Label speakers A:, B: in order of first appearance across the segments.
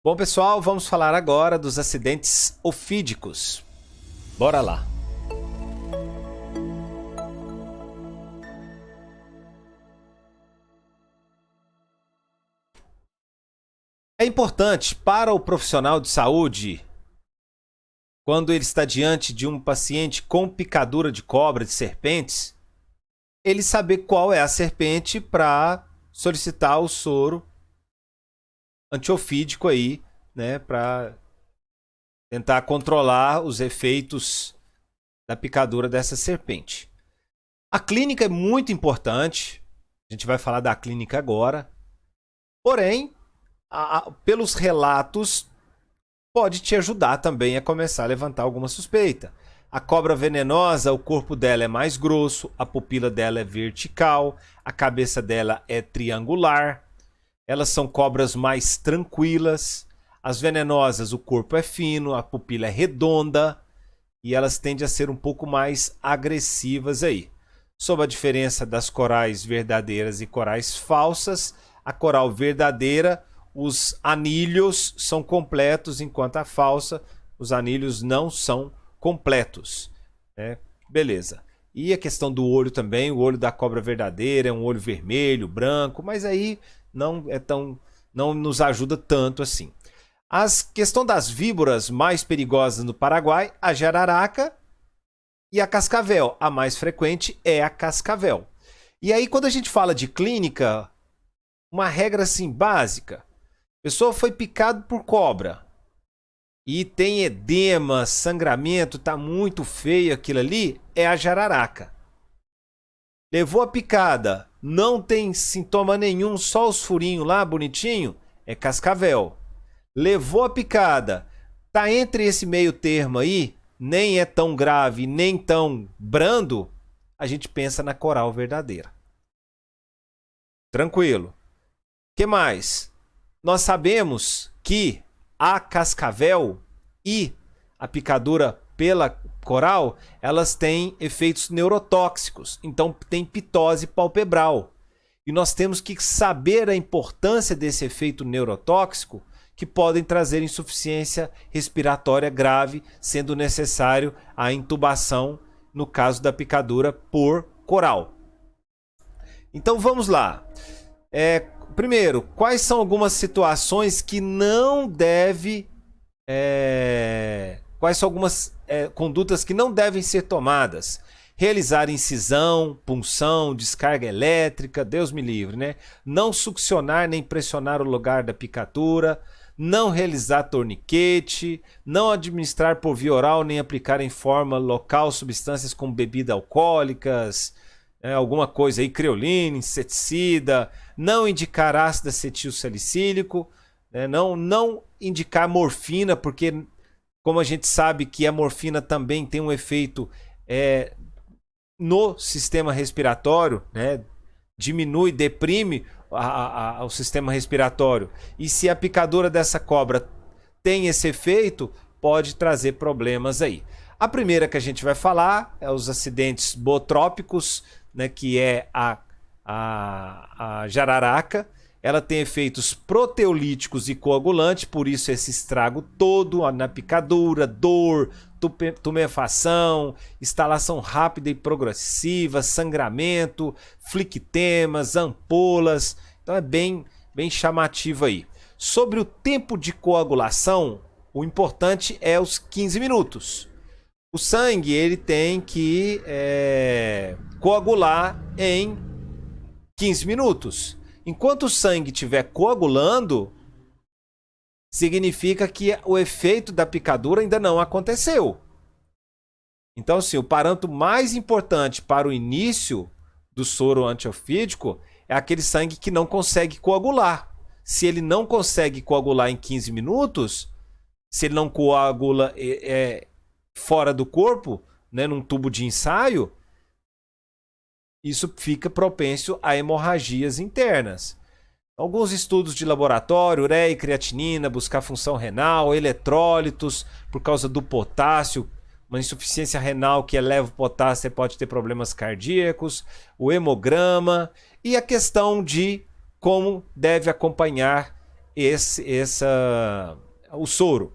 A: Bom, pessoal, vamos falar agora dos acidentes ofídicos. Bora lá. É importante para o profissional de saúde, quando ele está diante de um paciente com picadura de cobra, de serpentes, ele saber qual é a serpente para solicitar o soro antiofídico aí, né, para tentar controlar os efeitos da picadura dessa serpente. A clínica é muito importante, a gente vai falar da clínica agora, porém, pelos relatos, pode te ajudar também a começar a levantar alguma suspeita. A cobra venenosa, o corpo dela é mais grosso, a pupila dela é vertical, a cabeça dela é triangular, elas são cobras mais tranquilas. As venenosas, o corpo é fino, a pupila é redonda e elas tendem a ser um pouco mais agressivas aí. Sob a diferença das corais verdadeiras e corais falsas, a coral verdadeira, os anilhos são completos, enquanto a falsa, os anilhos não são completos. Beleza. E a questão do olho também, o olho da cobra verdadeira é um olho vermelho, branco, mas aí não nos ajuda tanto assim. A questão das víboras mais perigosas no Paraguai, a jararaca e a cascavel. A mais frequente é a cascavel. E aí, quando a gente fala de clínica, uma regra assim básica: a pessoa foi picada por cobra e tem edema, sangramento, tá muito feio aquilo ali, é a jararaca. Levou a picada, não tem sintoma nenhum, só os furinhos lá, bonitinho, é cascavel. Levou a picada, tá entre esse meio termo aí, nem é tão grave, nem tão brando, a gente pensa na coral verdadeira. Tranquilo. O que mais? Nós sabemos que a cascavel e a picadura pela coral, elas têm efeitos neurotóxicos, então tem pitose palpebral. E nós temos que saber a importância desse efeito neurotóxico, que podem trazer insuficiência respiratória grave, sendo necessário a intubação no caso da picadura por coral. Então vamos lá. Primeiro, quais são algumas situações que não deve... quais são algumas condutas que não devem ser tomadas? Realizar incisão, punção, descarga elétrica, Deus me livre, né? Não succionar nem pressionar o lugar da picadura, não realizar torniquete, não administrar por via oral nem aplicar em forma local substâncias como bebidas alcoólicas, alguma coisa aí, creolina, inseticida, não indicar ácido acetilsalicílico, não indicar morfina, porque como a gente sabe que a morfina também tem um efeito no sistema respiratório, né? Diminui, deprime o sistema respiratório. E se a picadura dessa cobra tem esse efeito, pode trazer problemas aí. A primeira que a gente vai falar é os acidentes bootrópicos, né, que é a jararaca. Ela tem efeitos proteolíticos e coagulantes, por isso esse estrago todo na picadura, dor, tumefação, instalação rápida e progressiva, sangramento, flictemas, ampolas. Então é bem chamativo aí. Sobre o tempo de coagulação, o importante é os 15 minutos. O sangue ele tem que coagular em 15 minutos. Enquanto o sangue estiver coagulando, significa que o efeito da picadura ainda não aconteceu. Então, assim, o parâmetro mais importante para o início do soro antiofídico é aquele sangue que não consegue coagular. Se ele não consegue coagular em 15 minutos, se ele não coagula fora do corpo, né, num tubo de ensaio, isso fica propenso a hemorragias internas. Alguns estudos de laboratório, ureia e creatinina, buscar função renal, eletrólitos, por causa do potássio, uma insuficiência renal que eleva o potássio, você pode ter problemas cardíacos, o hemograma e a questão de como deve acompanhar o soro.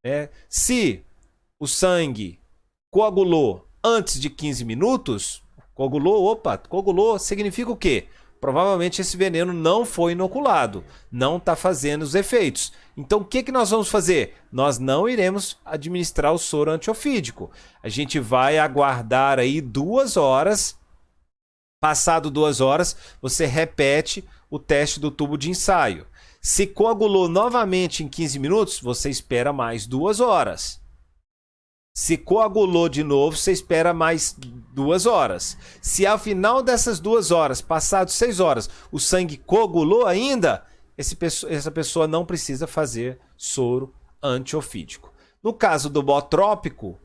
A: Né? Se o sangue coagulou antes de 15 minutos, coagulou significa o quê? Provavelmente esse veneno não foi inoculado, não está fazendo os efeitos. Então o que nós vamos fazer? Nós não iremos administrar o soro antiofídico. A gente vai aguardar aí 2 horas. Passado 2 horas, você repete o teste do tubo de ensaio. Se coagulou novamente em 15 minutos, você espera mais 2 horas. Se coagulou de novo, você espera mais 2 horas. Se ao final dessas 2 horas, passados 6 horas, o sangue coagulou ainda, essa pessoa não precisa fazer soro antiofídico. No caso do botrópico,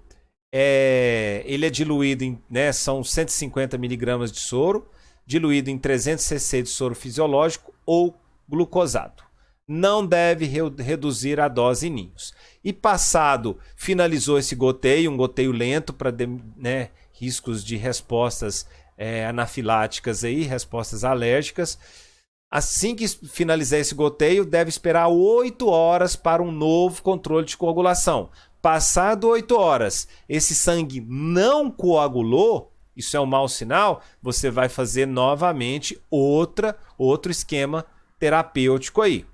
A: ele é diluído em, né, são 150 miligramas de soro, diluído em 300 cc de soro fisiológico ou glucosado. Não deve reduzir a dose em ninhos. E finalizou esse goteio, um goteio lento para, né, riscos de respostas anafiláticas, respostas alérgicas. Assim que finalizar esse goteio, deve esperar 8 horas para um novo controle de coagulação. Passado 8 horas, esse sangue não coagulou, isso é um mau sinal, você vai fazer novamente outro esquema terapêutico aí.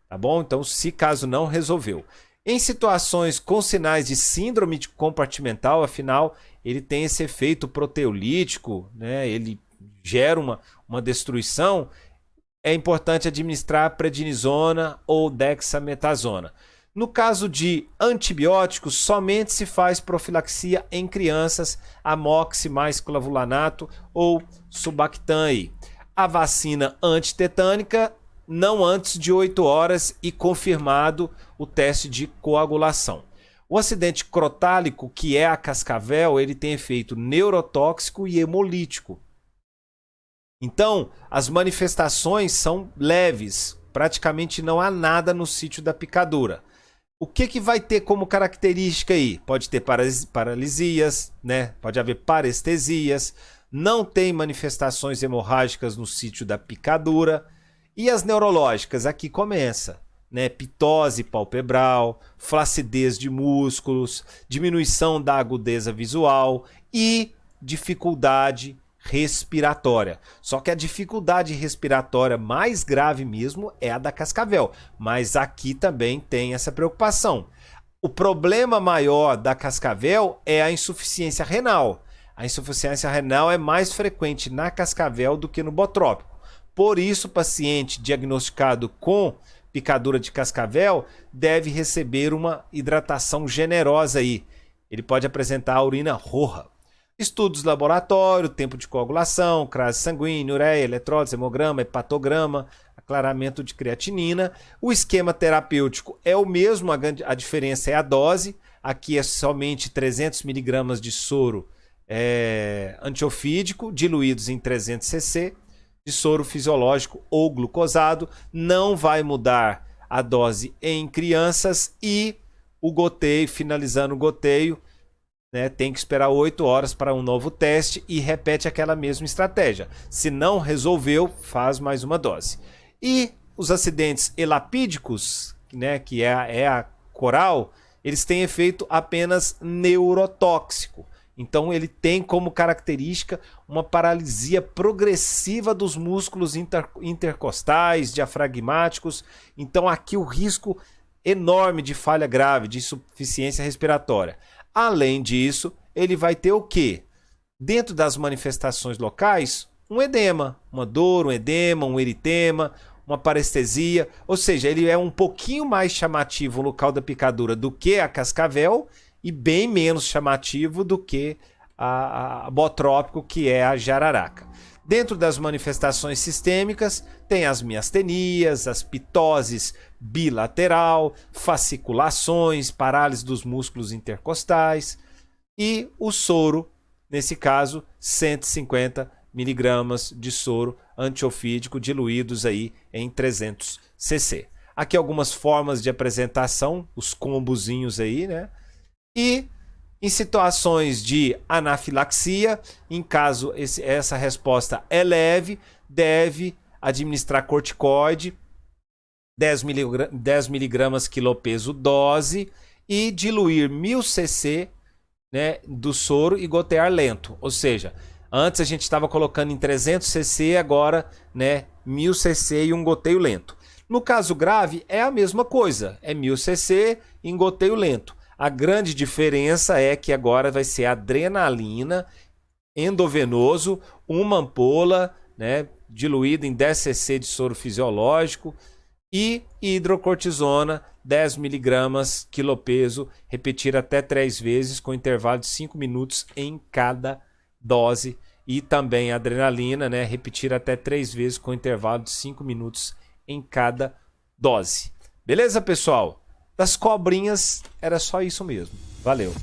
A: Tá bom? Então, se caso não resolveu. Em situações com sinais de síndrome compartimental, afinal, ele tem esse efeito proteolítico, né? Ele gera uma destruição. É importante administrar prednisona ou dexametasona. No caso de antibióticos, somente se faz profilaxia em crianças, amoxi mais clavulanato ou Subactam. A vacina antitetânica, não antes de 8 horas e confirmado o teste de coagulação. O acidente crotálico, que é a cascavel, ele tem efeito neurotóxico e hemolítico. Então, as manifestações são leves, praticamente não há nada no sítio da picadura. O que vai ter como característica aí? Pode ter paralisias, né? Pode haver parestesias, não tem manifestações hemorrágicas no sítio da picadura. E as neurológicas? Aqui começa, né? Pitose palpebral, flacidez de músculos, diminuição da agudeza visual e dificuldade respiratória. Só que a dificuldade respiratória mais grave mesmo é a da cascavel, mas aqui também tem essa preocupação. O problema maior da cascavel é a insuficiência renal. A insuficiência renal é mais frequente na cascavel do que no botrópico. Por isso, o paciente diagnosticado com picadura de cascavel deve receber uma hidratação generosa aí. Ele pode apresentar a urina roxa. Estudos laboratório, tempo de coagulação, crase sanguínea, ureia, eletrólise, hemograma, hepatograma, aclaramento de creatinina. O esquema terapêutico é o mesmo, a diferença é a dose. Aqui é somente 300 miligramas de soro antiofídico, diluídos em 300 cc de soro fisiológico ou glucosado. Não vai mudar a dose em crianças e o goteio, finalizando o goteio, né, tem que esperar 8 horas para um novo teste e repete aquela mesma estratégia. Se não resolveu, faz mais uma dose. E os acidentes elapídicos, né, que é a coral, eles têm efeito apenas neurotóxico. Então ele tem como característica uma paralisia progressiva dos músculos intercostais, diafragmáticos. Então aqui o risco enorme de falha grave, de insuficiência respiratória. Além disso, ele vai ter o quê? Dentro das manifestações locais, um edema, uma dor, um edema, um eritema, uma parestesia. Ou seja, ele é um pouquinho mais chamativo no local da picadura do que a cascavel e bem menos chamativo do que a botrópico, que é a jararaca. Dentro das manifestações sistêmicas, tem as miastenias, as pitoses bilateral, fasciculações, parálise dos músculos intercostais e o soro, nesse caso, 150 miligramas de soro antiofídico diluídos aí em 300 cc. Aqui algumas formas de apresentação, os combozinhos aí, né? E em situações de anafilaxia, em caso essa resposta é leve, deve administrar corticoide, 10 miligramas quilopeso dose e diluir 1000 cc, né, do soro e gotear lento. Ou seja, antes a gente estava colocando em 300 cc, agora, né, 1000 cc e um goteio lento. No caso grave é a mesma coisa, é 1000 cc em goteio lento. A grande diferença é que agora vai ser adrenalina endovenoso, uma ampola, né, diluída em 10 cc de soro fisiológico e hidrocortisona 10 miligramas quilopeso, repetir até 3 vezes com intervalo de 5 minutos em cada dose, e também adrenalina, né, repetir até 3 vezes com intervalo de 5 minutos em cada dose. Beleza, pessoal? Das cobrinhas era só isso mesmo. Valeu!